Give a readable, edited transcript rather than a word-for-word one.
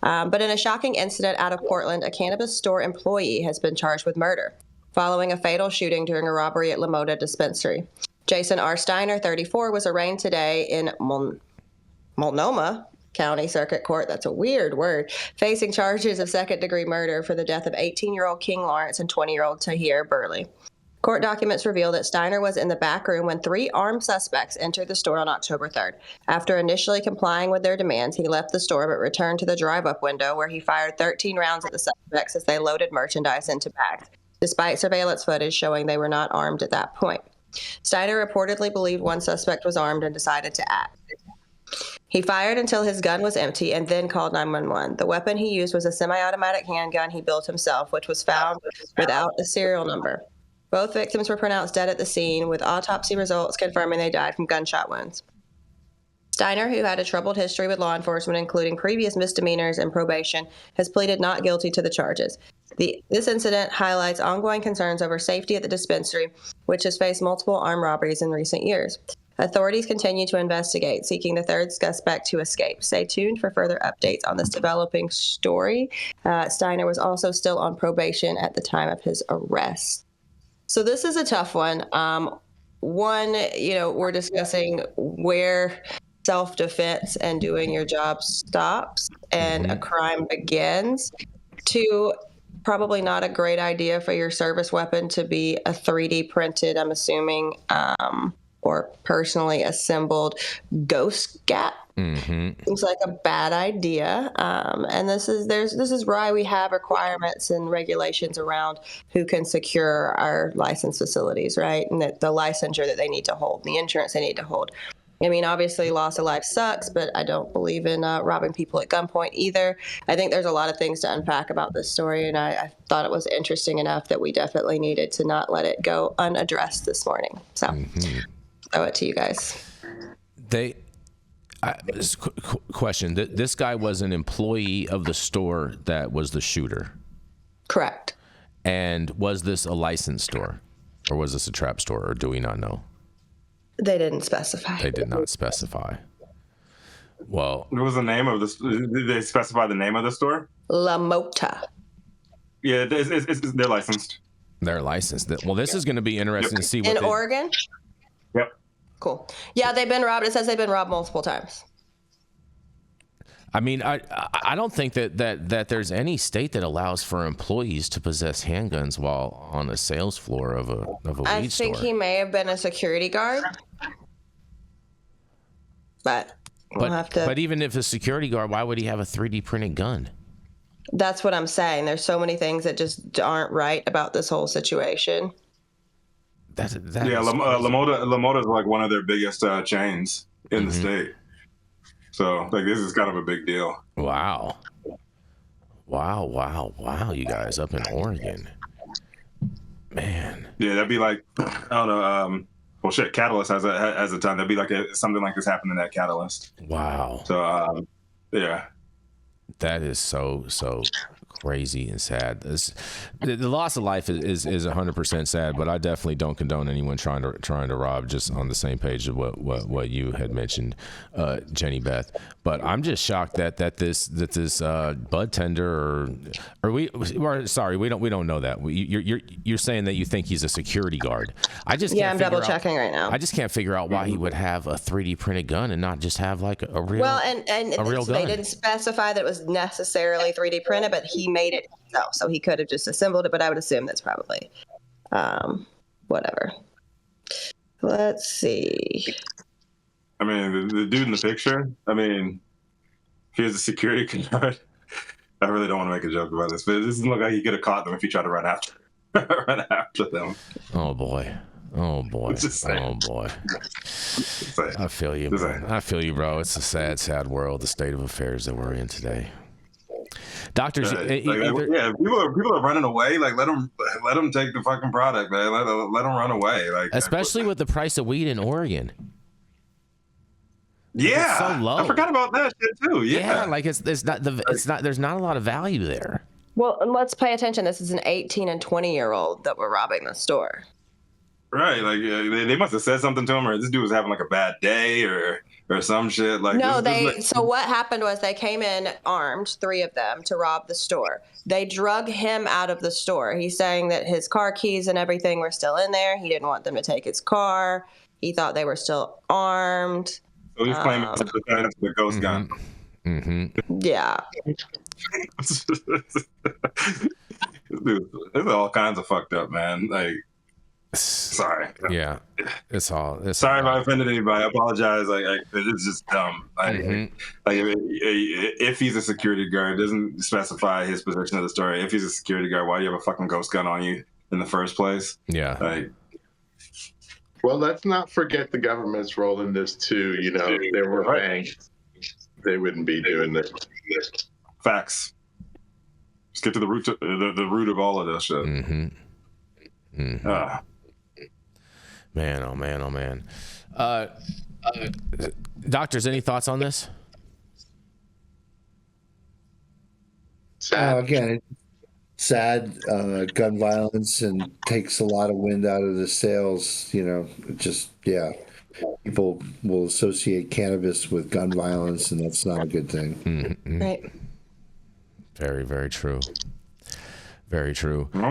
But in a shocking incident out of Portland, a cannabis store employee has been charged with murder following a fatal shooting during a robbery at Lamoda Dispensary. Jason R. Steiner, 34, was arraigned today in Multnomah County Circuit Court, that's a weird word, facing charges of second-degree murder for the death of 18-year-old King Lawrence and 20-year-old Tahir Burley. Court documents reveal that Steiner was in the back room when 3 armed suspects entered the store on October 3rd. After initially complying with their demands, he left the store but returned to the drive-up window where he fired 13 rounds at the suspects as they loaded merchandise into bags, despite surveillance footage showing they were not armed at that point. Steiner reportedly believed one suspect was armed and decided to act. He fired until his gun was empty and then called 911. The weapon he used was a semi-automatic handgun he built himself, which was found without a serial number. Both victims were pronounced dead at the scene, with autopsy results confirming they died from gunshot wounds. Steiner, who had a troubled history with law enforcement, including previous misdemeanors and probation, has pleaded not guilty to the charges. This incident highlights ongoing concerns over safety at the dispensary, which has faced multiple armed robberies in recent years. Authorities continue to investigate, seeking the third suspect to escape. Stay tuned for further updates on this developing story. Steiner was also still on probation at the time of his arrest. So this is a tough one. We're discussing where self-defense and doing your job stops and a crime begins. 2, probably not a great idea for your service weapon to be a 3D printed, I'm assuming, or personally assembled ghost gat. Seems like a bad idea. And this is why we have requirements and regulations around who can secure our licensed facilities, right? And that the licensure that they need to hold, the insurance they need to hold. I mean, obviously, loss of life sucks, but I don't believe in robbing people at gunpoint either. I think there's a lot of things to unpack about this story, and I thought it was interesting enough that we definitely needed to not let it go unaddressed this morning. So, throw it to you guys. Question. This guy was an employee of the store that was the shooter? Correct. And was this a licensed store? Or was this a trap store? Or do we not know? They didn't specify. They did not specify. Well, what was the name of this? Did they specify the name of the store? Lamoda. Yeah, they're licensed. They're licensed. Well, this is going to be interesting to see. In Oregon? Yep. Cool. Yeah, they've been robbed. It says they've been robbed multiple times. I mean, I don't think that there's any state that allows for employees to possess handguns while on the sales floor of a weed store. I think he may have been a security guard. But we'll have to. But even if a security guard, why would he have a 3D printed gun? That's what I'm saying. There's so many things that just aren't right about this whole situation. Lamoda is like one of their biggest chains in the state. So like this is kind of a big deal. Wow, you guys up in Oregon. Man. Yeah, that'd be like, I don't know, Catalyst has a ton. That'd be like something like this happened in that Catalyst. Wow. So, yeah. That is so crazy and sad. The loss of life is 100% sad, but I definitely don't condone anyone trying to rob. Just on the same page of what you had mentioned, Jenny Beth. But I'm just shocked that this bud tender we don't know that. You're saying that you think he's a security guard. I'm double checking right now. I just can't figure out why he would have a 3D printed gun and not just have like a real real gun. They didn't specify that it was necessarily 3D printed, but he made it himself, so he could have just assembled it. But I would assume that's probably whatever. Let's see. I mean, the dude in the picture. I mean, if he was a security guard, I really don't want to make a joke about this, but it doesn't look like he could have caught them if he tried to run after them. Oh boy. I feel you, man. I feel you, bro. It's a sad world, the state of affairs that we're in today. Doctors, people are running away. Like, let them take the fucking product, man. Let them run away. Like, especially with the price of weed in Oregon. Yeah, it's so low. I forgot about that shit too. Yeah, like there's not a lot of value there. Well, let's pay attention. This is an 18 and 20-year-old that were robbing the store. Right, like they must have said something to him, or this dude was having like a bad day, or or some shit. Like No, this so what happened was they came in armed, 3 of them, to rob the store. They drug him out of the store. He's saying that his car keys and everything were still in there. He didn't want them to take his car. He thought they were still armed. so he's claiming it's the ghost gun. Yeah. Dude, it's all kinds of fucked up, man. Like, sorry. Yeah, it's all. Sorry if I offended anybody. I apologize. Like it's just dumb. Like if he's a security guard, it doesn't specify his position of the story. If he's a security guard, why do you have a fucking ghost gun on you in the first place? Yeah. Like, well, let's not forget the government's role in this too. You know, if there were banks, they wouldn't be doing this. Facts. Let's get to the root the root of all of this shit. Man, oh man, oh man. Doctors, any thoughts on this? Again, sad gun violence and takes a lot of wind out of the sails. You know, just people will associate cannabis with gun violence, and that's not a good thing. Right. Very, very true. Very true.